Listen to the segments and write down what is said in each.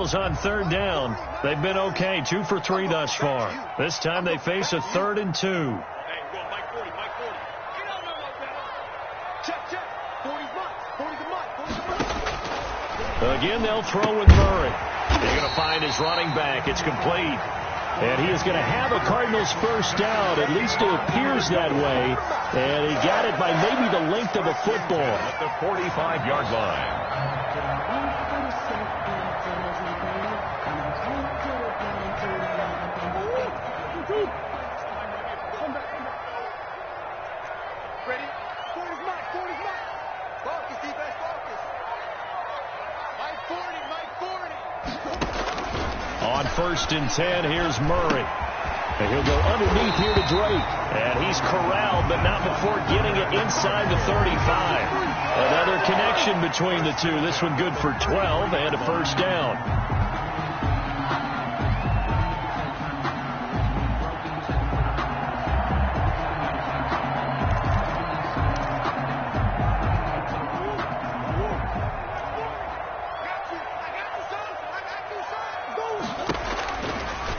Cardinals on third down. They've been okay, 2 for 3 thus far. This time they face a 3rd and 2. Again, they'll throw with Murray. They're going to find his running back. It's complete. And he is going to have a Cardinals first down. At least it appears that way. And he got it by maybe the length of a football. At the 45-yard line. On 1st and 10, here's Murray. And he'll go underneath here to Drake. And he's corralled, but not before getting it inside the 35. Another connection between the two. This one good for 12 and a first down.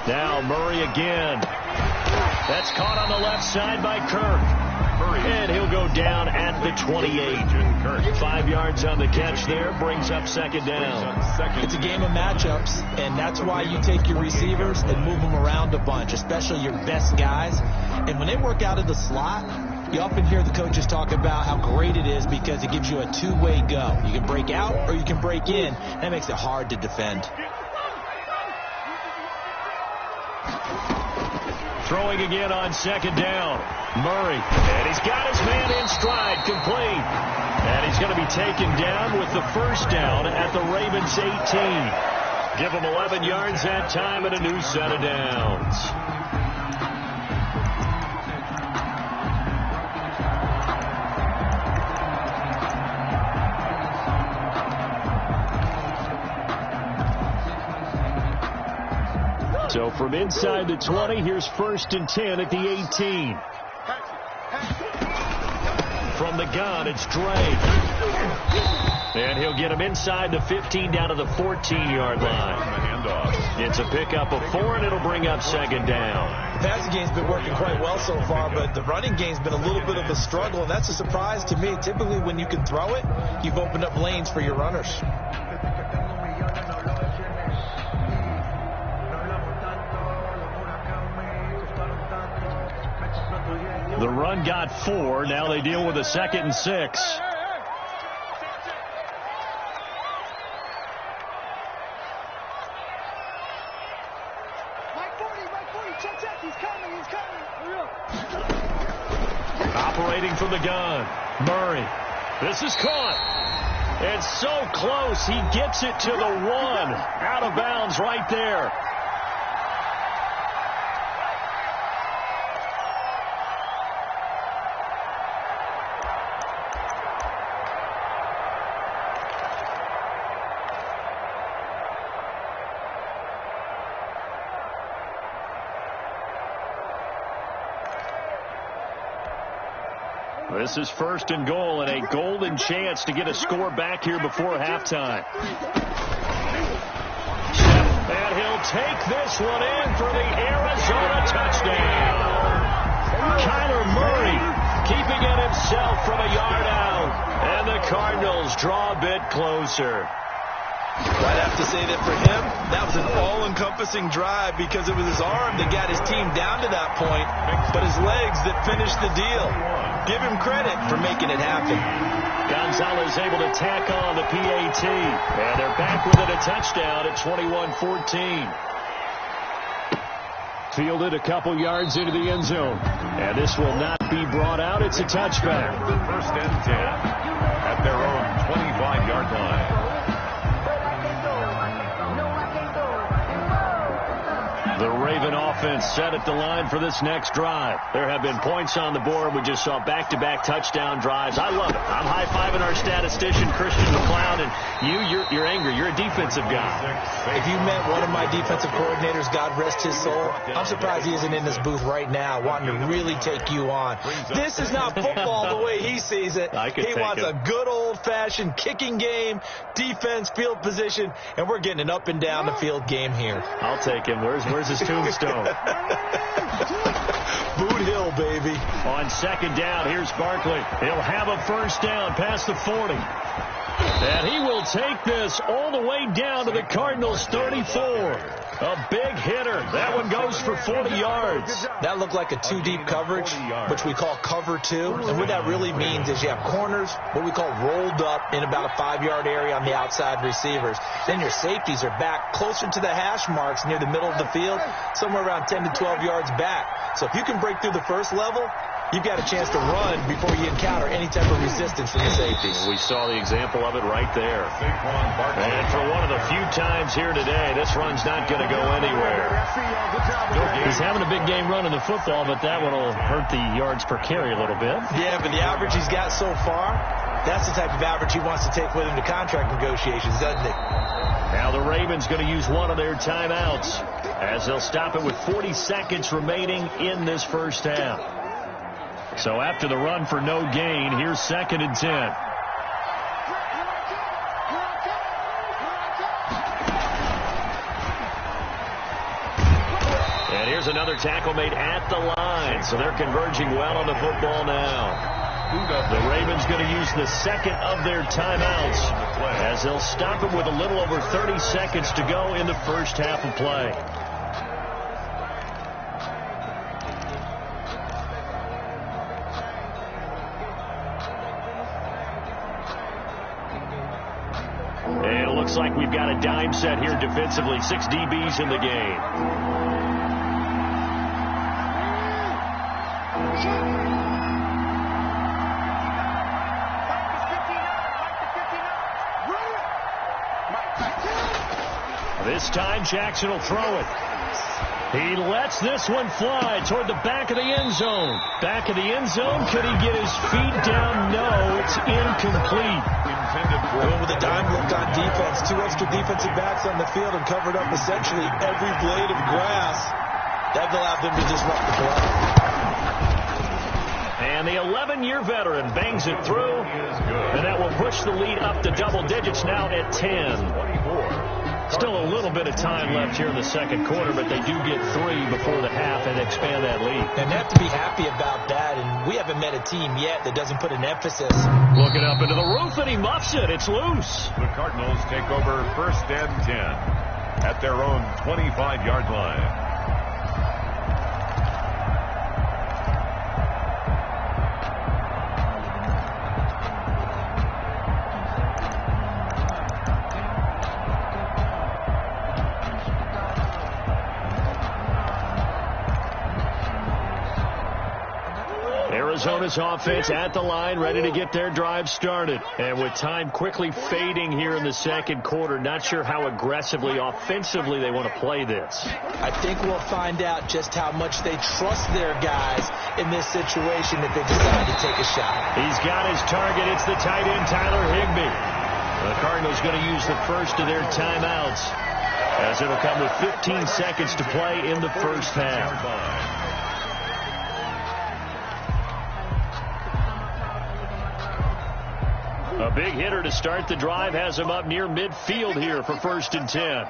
Now Murray again. That's caught on the left side by Kirk. And he'll go down at the 28. 5 yards on the catch there. Brings up second down. It's a game of matchups, and that's why you take your receivers and move them around a bunch, especially your best guys. And when they work out of the slot, you often hear the coaches talk about how great it is because it gives you a two-way go. You can break out or you can break in. That makes it hard to defend. Throwing again on second down. Murray. And he's got his man in stride, complete. And he's going to be taken down with the first down at the Ravens 18. Give him 11 yards that time and a new set of downs. So from inside the 20, here's 1st and 10 at the 18. From the gun, it's Drake. And he'll get him inside the 15 down to the 14-yard line. It's a pickup of 4, and it'll bring up second down. The passing game's been working quite well so far, but the running game's been a little bit of a struggle, and that's a surprise to me. Typically, when you can throw it, you've opened up lanes for your runners. The run got 4. Now they deal with a 2nd and 6. Operating from the gun. Murray. This is caught. And so close. He gets it to the 1. Out of bounds right there. This is 1st and goal and a golden chance to get a score back here before halftime. And he'll take this one in for the Arizona touchdown. Kyler Murray keeping it himself from a yard out. And the Cardinals draw a bit closer. I'd have to say that for him, that was an all-encompassing drive because it was his arm that got his team down to that point, but his legs that finished the deal. Give him credit for making it happen. Gonzalez able to tack on the PAT, and they're back with it, a touchdown at 21-14. Fielded a couple yards into the end zone, and this will not be brought out. It's a touchback. 1st and 10 at their own 25-yard line. The Raven offense set at the line for this next drive. There have been points on the board. We just saw back-to-back touchdown drives. I love it. I'm high-fiving our statistician, Christian McLeod, and you're angry. You're a defensive guy. If you met one of my defensive coordinators, God rest his soul, I'm surprised he isn't in this booth right now wanting to really take you on. This is not football the way he sees it. He wants a good old-fashioned kicking game, defense, field position, and we're getting an up and down the field game here. I'll take him. Where's his tombstone? Boot Hill, baby. On second down, here's Barkley. He'll have a first down past the 40. And he will take this all the way down to the Cardinals' 34. A big hitter. That one goes for 40 yards. That looked like a two-deep coverage, which we call cover two. And what that really means is you have corners, what we call rolled up in about a 5-yard area on the outside receivers. Then your safeties are back closer to the hash marks near the middle of the field, somewhere around 10 to 12 yards back. So if you can break through the first level, you've got a chance to run before you encounter any type of resistance from the safeties. We saw the example of it right there. And for one of the few times here today, this run's not going to go anywhere. He's having a big game running the football, but that one will hurt the yards per carry a little bit. Yeah, but the average he's got so far, that's the type of average he wants to take with him to contract negotiations, doesn't it? Now the Ravens going to use one of their timeouts as they'll stop it with 40 seconds remaining in this first half. So after the run for no gain, here's 2nd and 10. And here's another tackle made at the line. So they're converging well on the football now. The Ravens going to use the second of their timeouts as they'll stop it with a little over 30 seconds to go in the first half of play. And it looks like we've got a dime set here defensively. 6 DBs in the game. This time Jackson will throw it. He lets this one fly toward the back of the end zone. Back of the end zone. Could he get his feet down? No, it's incomplete. With a dime look on defense, 2 extra defensive backs on the field and covered up essentially every blade of grass. That allowed them to disrupt the play. And the 11-year veteran bangs it through. And that will push the lead up to double digits now at 10. Still a little bit of time left here in the second quarter, but they do get 3 before the half and expand that lead. And they have to be happy about that, and we haven't met a team yet that doesn't put an emphasis. Looking up into the roof, and he muffs it. It's loose. The Cardinals take over 1st and 10 at their own 25-yard line. Arizona's offense at the line, ready to get their drive started. And with time quickly fading here in the second quarter, not sure how aggressively, offensively they want to play this. I think we'll find out just how much they trust their guys in this situation if they decide to take a shot. He's got his target. It's the tight end, Tyler Higbee. The Cardinals going to use the first of their timeouts as it'll come with 15 seconds to play in the first half. A big hitter to start the drive has him up near midfield here for 1st and 10.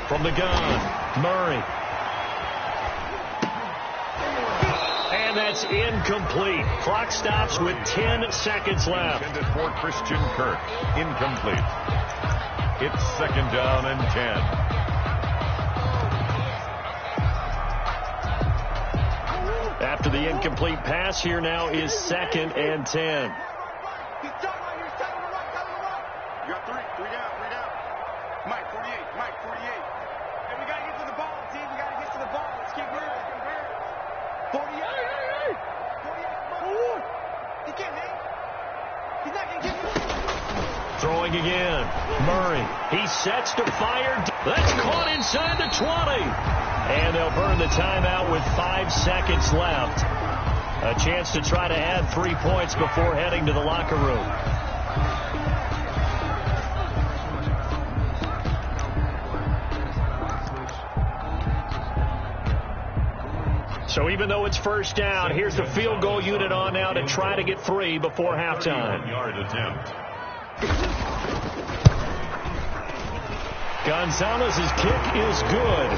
From the gun, Murray. And that's incomplete. Clock stops with 10 seconds left. Intended for Christian Kirk. Incomplete. It's 2nd down and 10. After the incomplete pass, here now is 2nd and 10. You got 3 down. Mike, 48. And we got to get to the ball, team. We got to get to the ball. Let's keep moving. 48. throwing again. Murray, he sets to fire. That's caught inside the 20. And they'll burn the timeout with 5 seconds left. A chance to try to add 3 points before heading to the locker room. So even though it's first down, here's the field goal unit on now to try to get 3 before halftime. Yard attempt. Gonzalez's kick is good.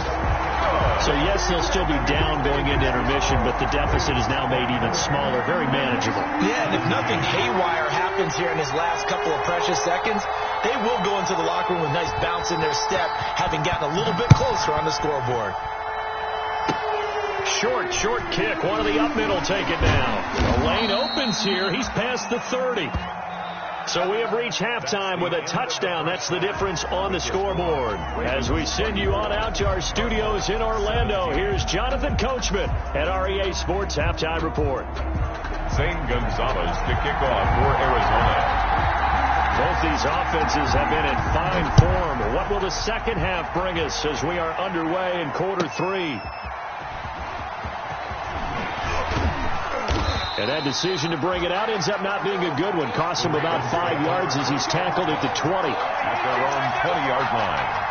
So yes, they'll still be down going into intermission, but the deficit is now made even smaller, very manageable. Yeah, and if nothing haywire happens here in his last couple of precious seconds, they will go into the locker room with a nice bounce in their step, having gotten a little bit closer on the scoreboard. Short kick. One of the up middle take it now. The lane opens here. He's past the 30. So we have reached halftime with a touchdown. That's the difference on the scoreboard. As we send you on out to our studios in Orlando, here's Jonathan Coachman at REA Sports Halftime Report. Zane Gonzalez to kick off for Arizona. Both these offenses have been in fine form. What will the second half bring us as we are underway in quarter 3? And that decision to bring it out ends up not being a good one. Cost him about 5 yards as he's tackled at the 20. At their own 20-yard line.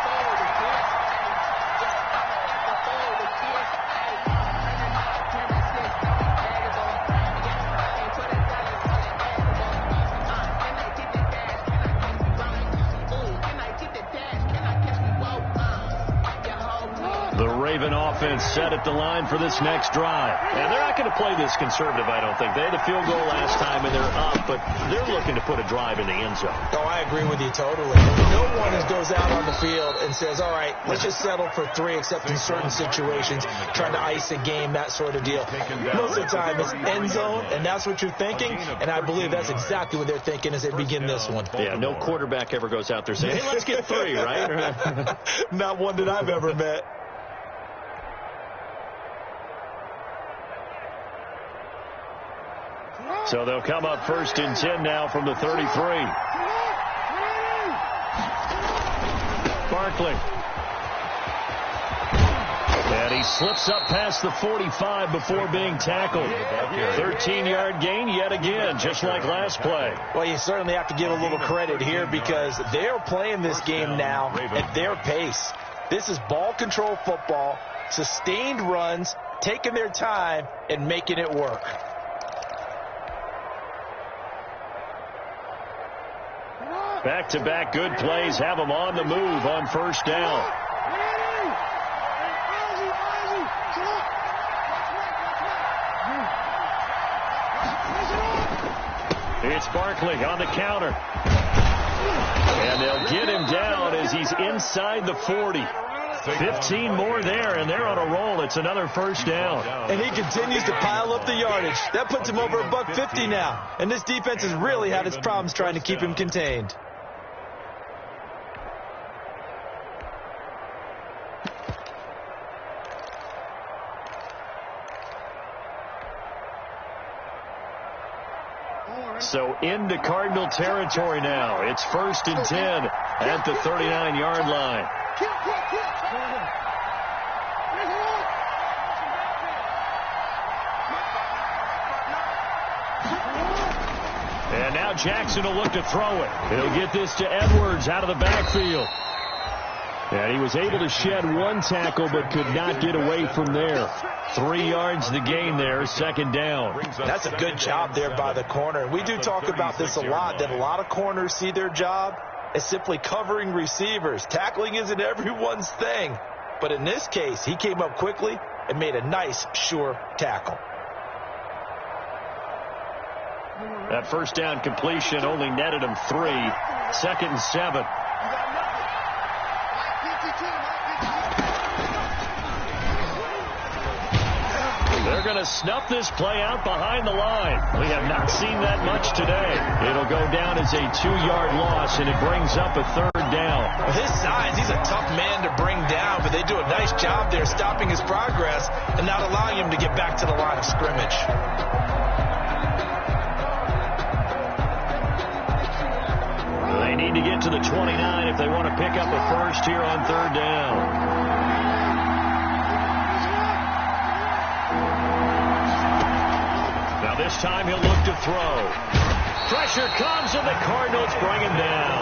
Offense set at the line for this next drive. And they're not going to play this conservative, I don't think. They had a field goal last time, and they're up, but they're looking to put a drive in the end zone. Oh, I agree with you totally. No one goes out on the field and says, all right, let's just settle for 3, except in certain situations, trying to ice a game, that sort of deal. Most of the time, it's end zone, and that's what you're thinking, and I believe that's exactly what they're thinking as they begin this one. Yeah, no quarterback ever goes out there saying, hey, let's get 3, right? Not one that I've ever met. So they'll come up 1st and 10 now from the 33. Barkley. And he slips up past the 45 before being tackled. 13-yard gain yet again, just like last play. Well, you certainly have to give a little credit here because they're playing this game now at their pace. This is ball control football, sustained runs, taking their time, and making it work. Back-to-back good plays have them on the move on 1st down. It's Barkley on the counter. And they'll get him down as he's inside the 40. 15 more there, and they're on a roll. It's another 1st down. And he continues to pile up the yardage. That puts him over $150 now. And this defense has really had its problems trying to keep him contained. So into Cardinal territory now. It's 1st and 10 at the 39-yard line. And now Jackson will look to throw it. He'll get this to Edwards out of the backfield. And he was able to shed 1 tackle but could not get away from there. 3 yards the gain there, 2nd down. That's a good job there by the corner. We do talk about this a lot, that a lot of corners see their job as simply covering receivers. Tackling isn't everyone's thing. But in this case, he came up quickly and made a nice, sure tackle. That 1st down completion only netted him 3. 2nd and 7. They're going to snuff this play out behind the line. We have not seen that much today. It'll go down as a 2-yard loss, and it brings up a 3rd down. With his size, he's a tough man to bring down, but they do a nice job there stopping his progress and not allowing him to get back to the line of scrimmage. They They need to get to the 29 if they want to pick up a first here on third down. Now this time he'll look to throw. Pressure comes, and the Cardinals bring him down.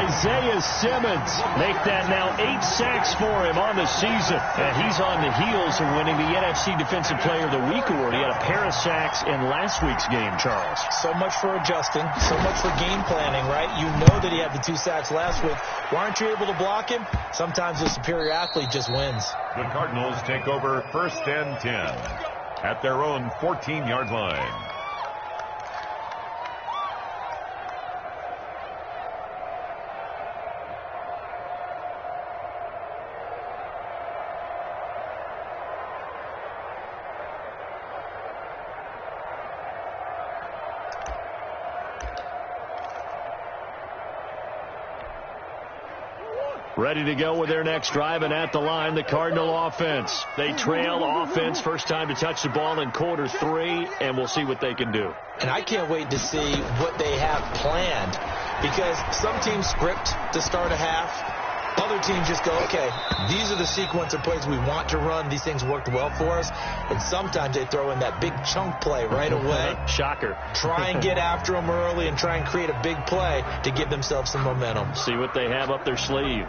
Isaiah Simmons make that now 8 sacks for him on the season. And he's on the heels of winning the NFC Defensive Player of the Week award. He had a pair of sacks in last week's game, Charles. So much for adjusting, so much for game planning, right? You know that he had the 2 sacks last week. Why aren't you able to block him? Sometimes the superior athlete just wins. The Cardinals take over first and 10 at their own 14-yard line. Ready to go with their next drive, and at the line, the Cardinal offense. They trail offense, first time to touch the ball in quarter 3, and we'll see what they can do. And I can't wait to see what they have planned, because some teams script to start a half. Other teams just go, okay, these are the sequence of plays we want to run. These things worked well for us. And sometimes they throw in that big chunk play right away. Shocker. Try and get after them early and try and create a big play to give themselves some momentum. See what they have up their sleeve.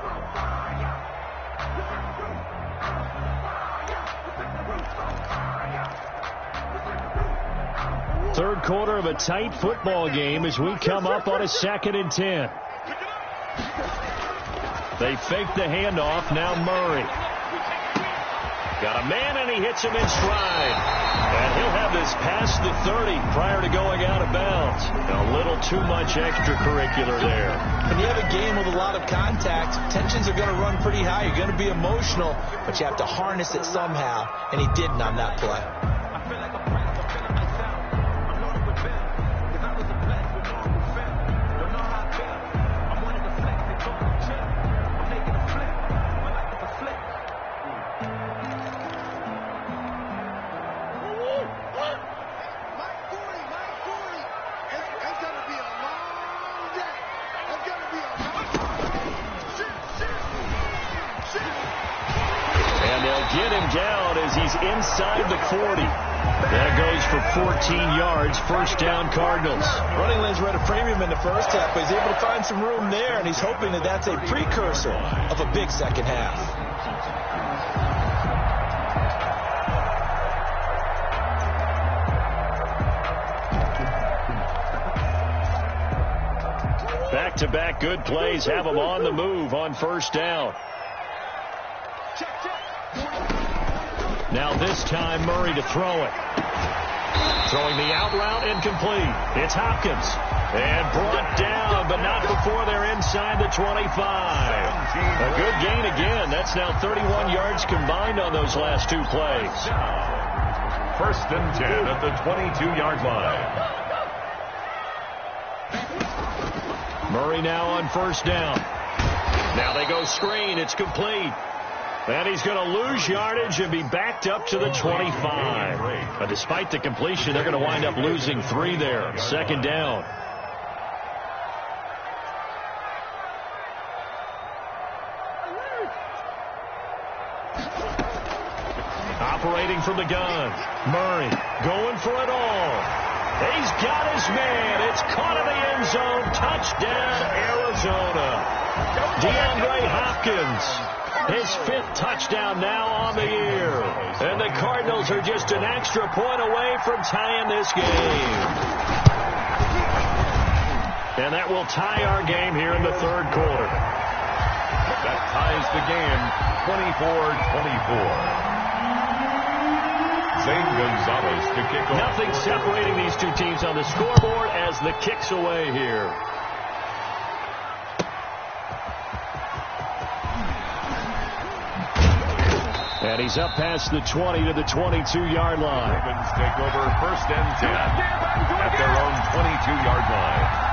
Third quarter of a tight football game as we come up on a 2nd and 10. They fake the handoff. Now Murray. Got a man, and he hits him in stride. And he'll have this past the 30 prior to going out of bounds. A little too much extracurricular there. When you have a game with a lot of contact, tensions are going to run pretty high. You're going to be emotional, but you have to harness it somehow. And he didn't on that play. Get him down as he's inside the 40. That goes for 14 yards. First down, Cardinals. Running lanes were to frame him in the first half, but he's able to find some room there, and he's hoping that that's a precursor of a big second half. Back-to-back good plays have him on the move on first down. Now this time Murray to throw it. Throwing the out route, incomplete. It's Hopkins. And brought down, but not before they're inside the 25. A good gain again. That's now 31 yards combined on those last 2 plays. First and 10 at the 22-yard line. Murray now on first down. Now they go screen. It's complete. And he's going to lose yardage and be backed up to the 25. But despite the completion, they're going to wind up losing 3 there. Second down. Operating from the gun. Murray going for it all. He's got his man. It's caught in the end zone. Touchdown, Arizona. DeAndre Hopkins. His 5th touchdown now on the year. And the Cardinals are just an extra point away from tying this game. And that will tie our game here in the third quarter. That ties the game 24-24. Zane Gonzalez to kick off. Nothing separating these two teams on the scoreboard as the kick's away here. And he's up past the 20 to the 22-yard line. Ravens take over first and 10 at their own 22-yard line.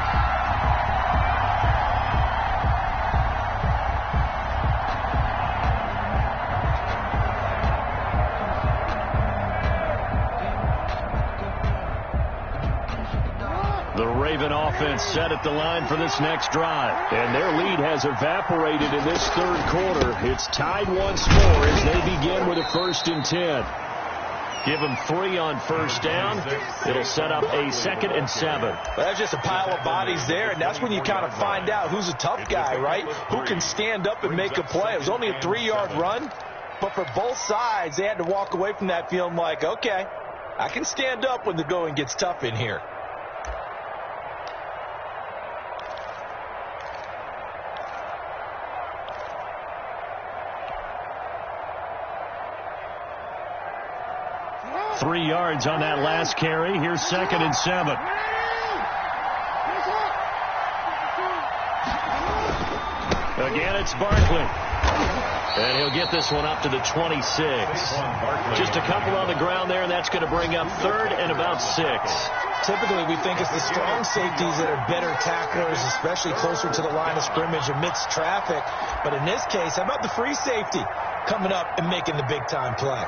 The Raven offense set at the line for this next drive. And their lead has evaporated in this third quarter. It's tied once more as they begin with a 1st and 10. Give them 3 on first down. It'll set up a 2nd and 7. Well, that's just a pile of bodies there, and that's when you kind of find out who's a tough guy, right? Who can stand up and make a play. It was only a 3-yard run, but for both sides, they had to walk away from that feeling like, okay, I can stand up when the going gets tough in here. Three yards on that last carry. Here's 2nd and 7. Again, it's Barkley. And he'll get this one up to the 26. Just a couple on the ground there, and that's going to bring up 3rd and about 6. Typically, we think it's the strong safeties that are better tacklers, especially closer to the line of scrimmage amidst traffic. But in this case, how about the free safety coming up and making the big-time play?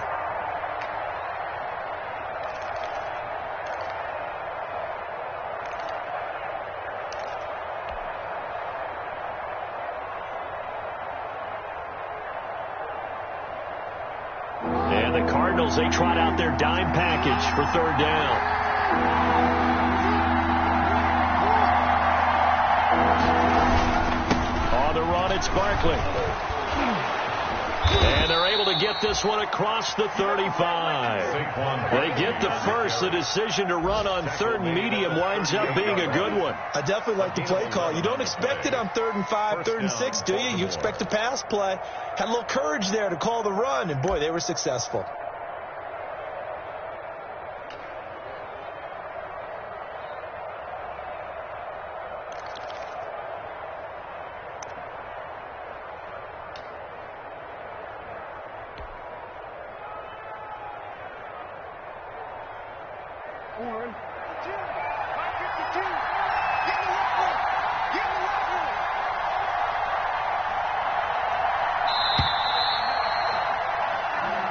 They trot out their dime package for 3rd down. On the run, it's Barkley. And they're able to get this one across the 35. They get the first. The decision to run on 3rd and medium winds up being a good one. I definitely like the play call. You don't expect it on 3rd and 5, 3rd and 6, do you? You expect a pass play. Had a little courage there to call the run, and boy, they were successful.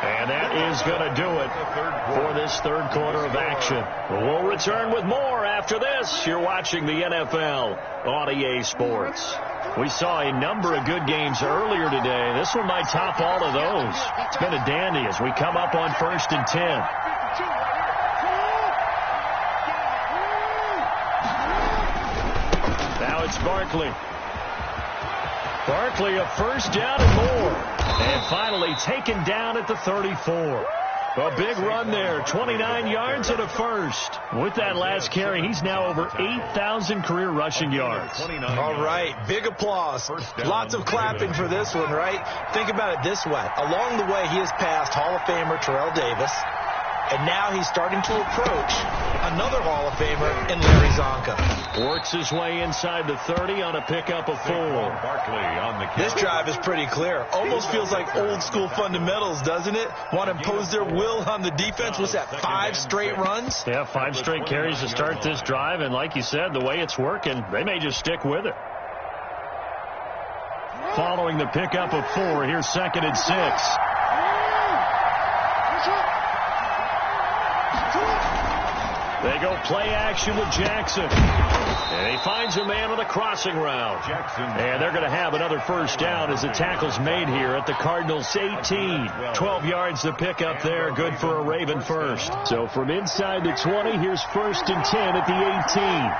And that is going to do it for this third quarter of action. We'll return with more after this. You're watching the NFL on EA Sports. We saw a number of good games earlier today. This one might top all of those. It's been a dandy as we come up on 1st and 10. Now it's Barkley. Barkley a first down and more. And finally taken down at the 34. A big run there, 29 yards and a first. With that last carry, he's now over 8,000 career rushing yards. All right, big applause. Lots of clapping for this one, right? Think about it this way. Along the way, he has passed Hall of Famer Terrell Davis, and now he's starting to approach another Hall of Famer in Larry Zonka. Works his way inside the 30 on a pickup of 4. This drive is pretty clear. Almost feels like old school fundamentals, doesn't it? Want to impose their will on the defense. What's that, 5 straight runs? Yeah, 5 straight carries to start this drive. And like you said, the way it's working, they may just stick with it. Following the pickup of 4, here's 2nd and 6. They go play action with Jackson. And he finds a man on the crossing route. And they're going to have another first down as the tackle's made here at the Cardinals' 18. 12 yards to pick up there. Good for a Raven first. So from inside the 20, here's 1st and 10 at the 18.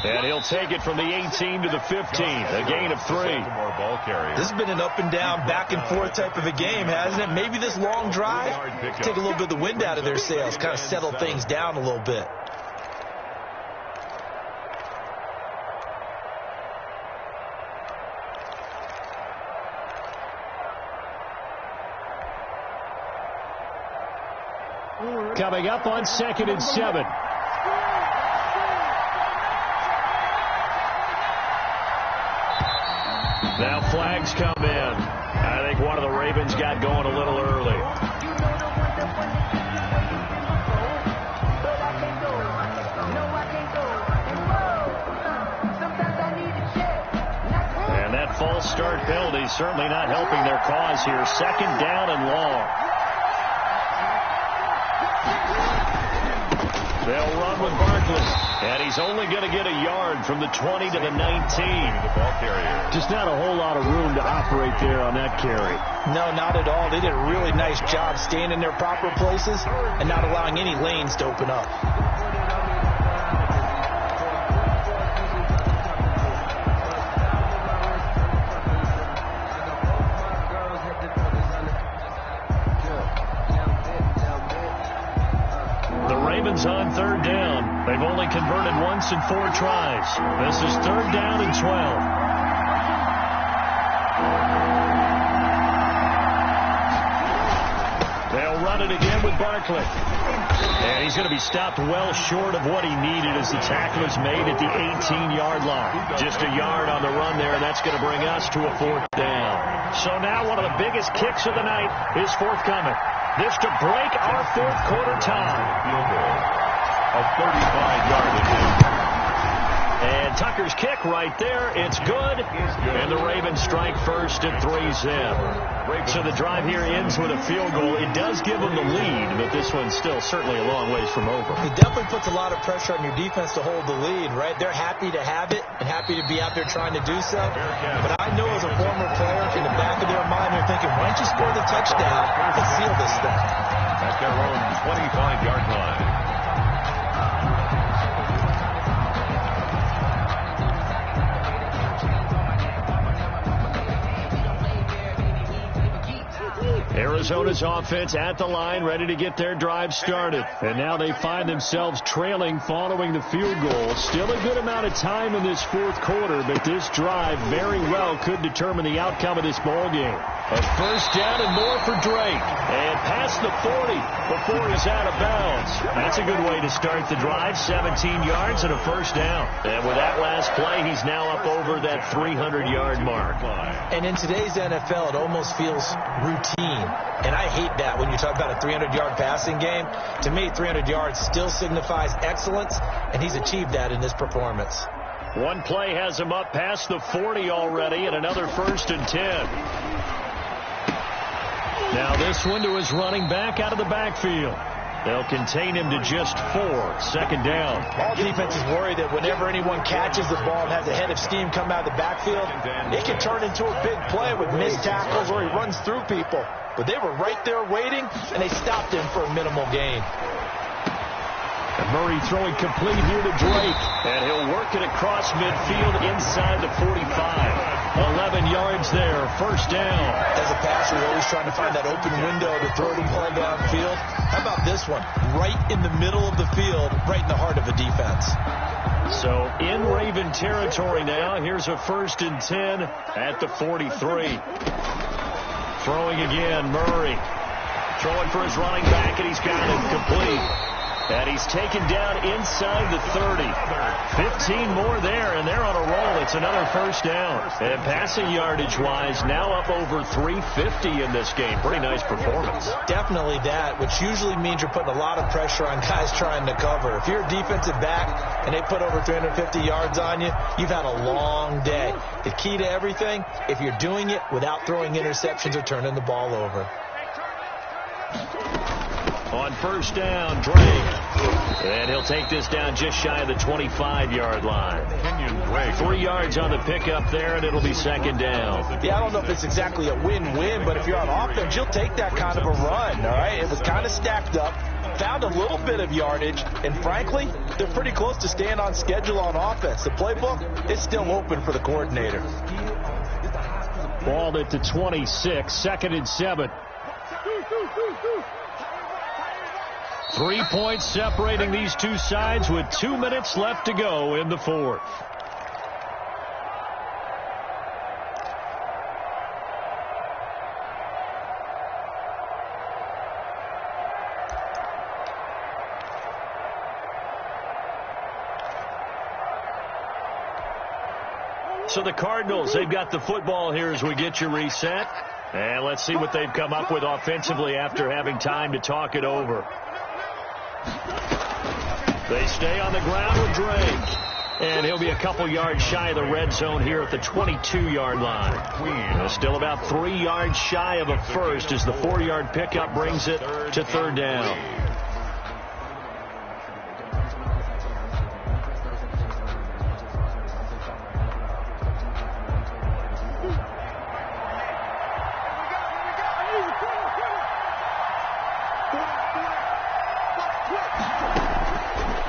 And he'll take it from the 18 to the 15, a gain of 3. This has been an up and down, back and forth type of a game, hasn't it? Maybe this long drive, take a little bit of the wind out of their sails, kind of settle things down a little bit. Coming up on 2nd and 7. Now flags come in. I think one of the Ravens got going a little early. And that false start penalty certainly not helping their cause here. Second down and long. They'll run with Barkley. And he's only going to get a yard from the 20 to the 19. Just not a whole lot of room to operate there on that carry. No, not at all. They did a really nice job staying in their proper places and not allowing any lanes to open up. On third down. They've only converted once in 4 tries. This is third down and 12. They'll run it again with Barkley. And he's going to be stopped well short of what he needed as the tackle is made at the 18-yard line. Just a yard on the run there, and that's going to bring us to a 4th down. So now one of the biggest kicks of the night is forthcoming. This to break our 4th quarter tie. Field goal of 35 yards. And Tucker's kick right there. It's good. And the Ravens strike first at 3-zip. So the drive here ends with a field goal. It does give them the lead, but this one's still certainly a long ways from over. It definitely puts a lot of pressure on your defense to hold the lead, right? They're happy to have it and happy to be out there trying to do so. But I know as a former player, in the back of their mind, they're thinking, why don't you score the touchdown and seal this thing? At their own 25-yard line. Arizona's offense at the line, ready to get their drive started. And now they find themselves trailing following the field goal. Still a good amount of time in this 4th quarter, but this drive very well could determine the outcome of this ball game. A first down and more for Drake. And past the 40 before he's out of bounds. That's a good way to start the drive. 17 yards and a first down. And with that last play, he's now up over that 300-yard mark. And in today's NFL, it almost feels routine. And I hate that when you talk about a 300-yard passing game. To me, 300 yards still signifies excellence, and he's achieved that in this performance. One play has him up past the 40 already, and another first and 10. Now this one to his running back out of the backfield. They'll contain him to just 4. Second down. All defenses worry that whenever anyone catches the ball and has a head of steam come out of the backfield, it can turn into a big play with missed tackles or he runs through people. But they were right there waiting, and they stopped him for a minimal gain. And Murray throwing complete here to Drake. And he'll work it across midfield inside the 45. 11 yards there, first down. As a passer, you're always trying to find that open window to throw the ball downfield. How about this one? Right in the middle of the field, right in the heart of a defense. So in Raven territory now. Here's a first and 10 at the 43. Throwing again, Murray. Throwing for his running back, and he's got it complete. And he's taken down inside the 30. 15 more there, and they're on a roll. It's another first down. And passing yardage-wise, now up over 350 in this game. Pretty nice performance. Definitely that, which usually means you're putting a lot of pressure on guys trying to cover. If you're a defensive back and they put over 350 yards on you, you've had a long day. The key to everything, if you're doing it without throwing interceptions or turning the ball over. On first down, Drake. And he'll take this down just shy of the 25-yard line. 3 yards on the pickup there, and it'll be second down. Yeah, I don't know if it's exactly a win-win, but if you're on offense, you'll take that kind of a run, all right? It was kind of stacked up, found a little bit of yardage, and frankly, they're pretty close to staying on schedule on offense. The playbook is still open for the coordinator. Ball at the 26, second and 7. 3 points separating these two sides with 2 minutes left to go in the 4th. So the Cardinals, they've got the football here as we get you reset. And let's see what they've come up with offensively after having time to talk it over. They stay on the ground with Drake. And he'll be a couple yards shy of the red zone here at the 22-yard line. Still about 3 yards shy of a first as the 4-yard pickup brings it to third down.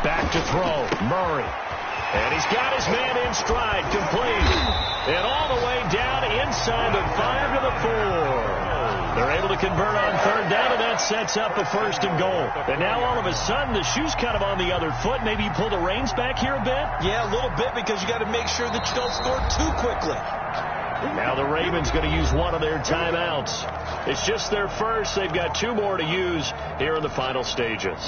Back to throw, Murray. And he's got his man in stride, complete. And all the way down inside the 5 to the 4. They're able to convert on third down, and that sets up a first and goal. And now all of a sudden, the shoe's kind of on the other foot. Maybe you pull the reins back here a bit? Yeah, a little bit, because you got to make sure that you don't score too quickly. Now the Ravens going to use one of their timeouts. It's just their first. They've got 2 more to use here in the final stages.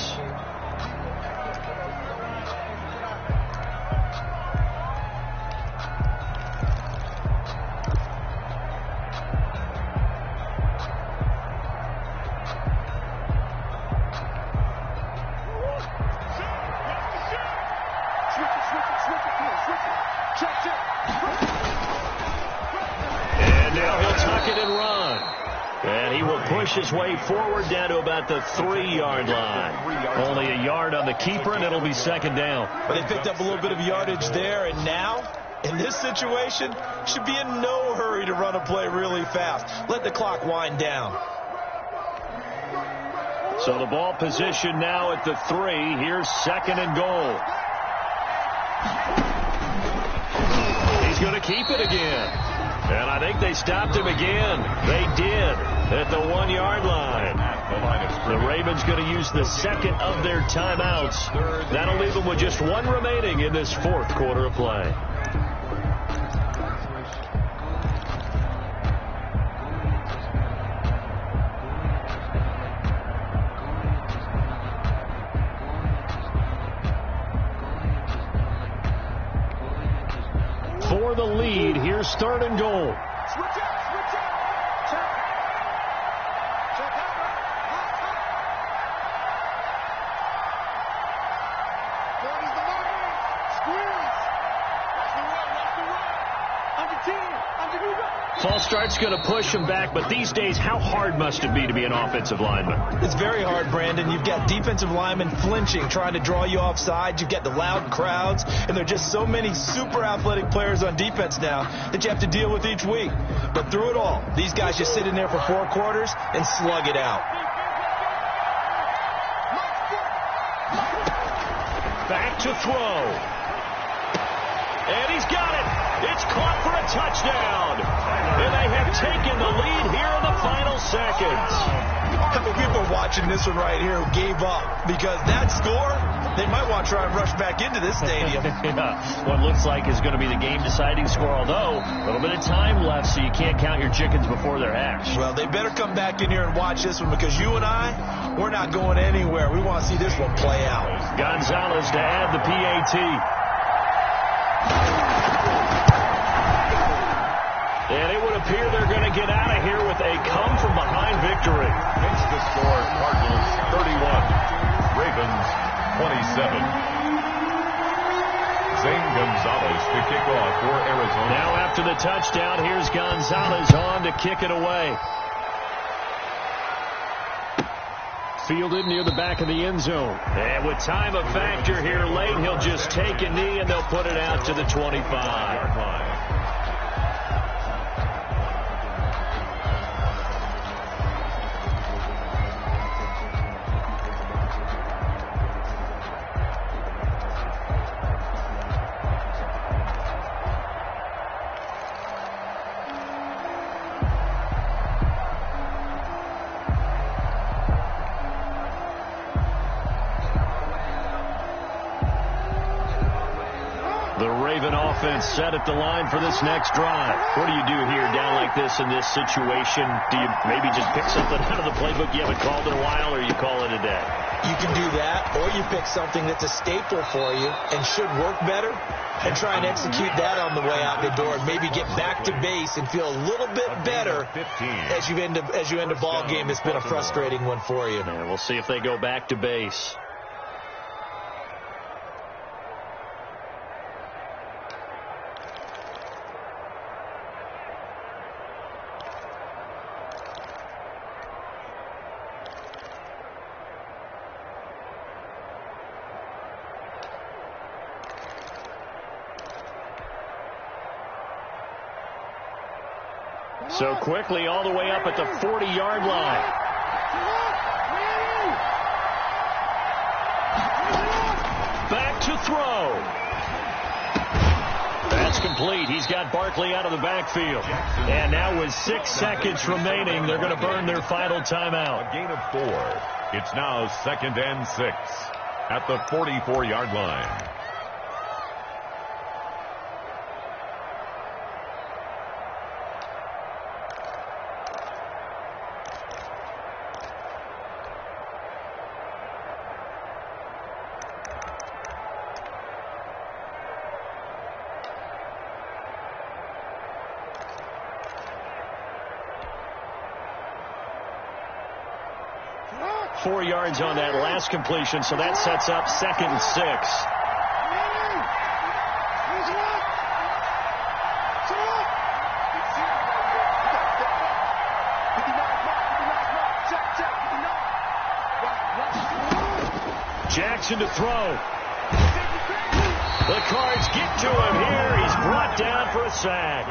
His way forward down to about the 3-yard line. Only a yard on the keeper, and it'll be second down. But they picked up a little bit of yardage there, and now, in this situation, should be in no hurry to run a play really fast. Let the clock wind down. So the ball position now at the 3. Here's second and goal. He's going to keep it again. And I think they stopped him again. They did at the 1-yard line. The Ravens going to use the second of their timeouts. That'll leave them with just 1 remaining in this 4th quarter of play. For the lead, here's third and goal. Switch out, switch out. Check. Check out. Cody's the line. Squeeze. Watch the run, watch the run. Under 10, under you go. False start's going to push him back, but these days, how hard must it be to be an offensive lineman? It's very hard, Brandon. You've got defensive linemen flinching, trying to draw you offside. You've got the loud crowds, and there are just so many super athletic players on defense now that you have to deal with each week. But through it all, these guys just sit in there for 4 quarters and slug it out. Back to throw. And he's got it. It's caught for a touchdown. And they have taken the lead here in the final seconds. How many people are watching this one right here who gave up? Because that score, they might want to try and rush back into this stadium. Yeah, what looks like is going to be the game-deciding score, although a little bit of time left, so you can't count your chickens before they're hatched. Well, they better come back in here and watch this one, because you and I, we're not going anywhere. We want to see this one play out. Gonzalez to add the PAT. And it would appear they're going to get out of here with a come-from-behind victory. Hence the score, Cardinals 31, Ravens 27. Zane Gonzalez to kick off for Arizona. Now after the touchdown, here's Gonzalez on to kick it away. Fielded near the back of the end zone. And with time a factor here late, he'll just take a knee and they'll put it out to the 25. Set at the line for this next drive. What do you do here down like this in this situation? Do you maybe just pick something out of the playbook you haven't called in a while, or you call it a day? You can do that, or you pick something that's a staple for you and should work better and try and execute that on the way out the door and maybe get back to base and feel a little bit better as you end a ball game that's been a frustrating one for you. And we'll see if they go back to base. So quickly all the way up at the 40-yard line. Back to throw. That's complete. He's got Barkley out of the backfield. And now with 6 seconds remaining, they're going to burn their final timeout. A gain of 4. It's now 2nd and 6 at the 44-yard line. Four yards on that last completion, so that sets up 2nd and 6. Jackson to throw. The Cards get to him here. He's brought down for a sack.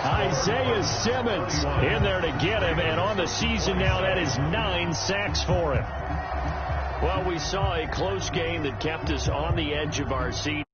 Isaiah Simmons in there to get him, and on the season now, that is 9 sacks for him. Well, we saw a close game that kept us on the edge of our seat.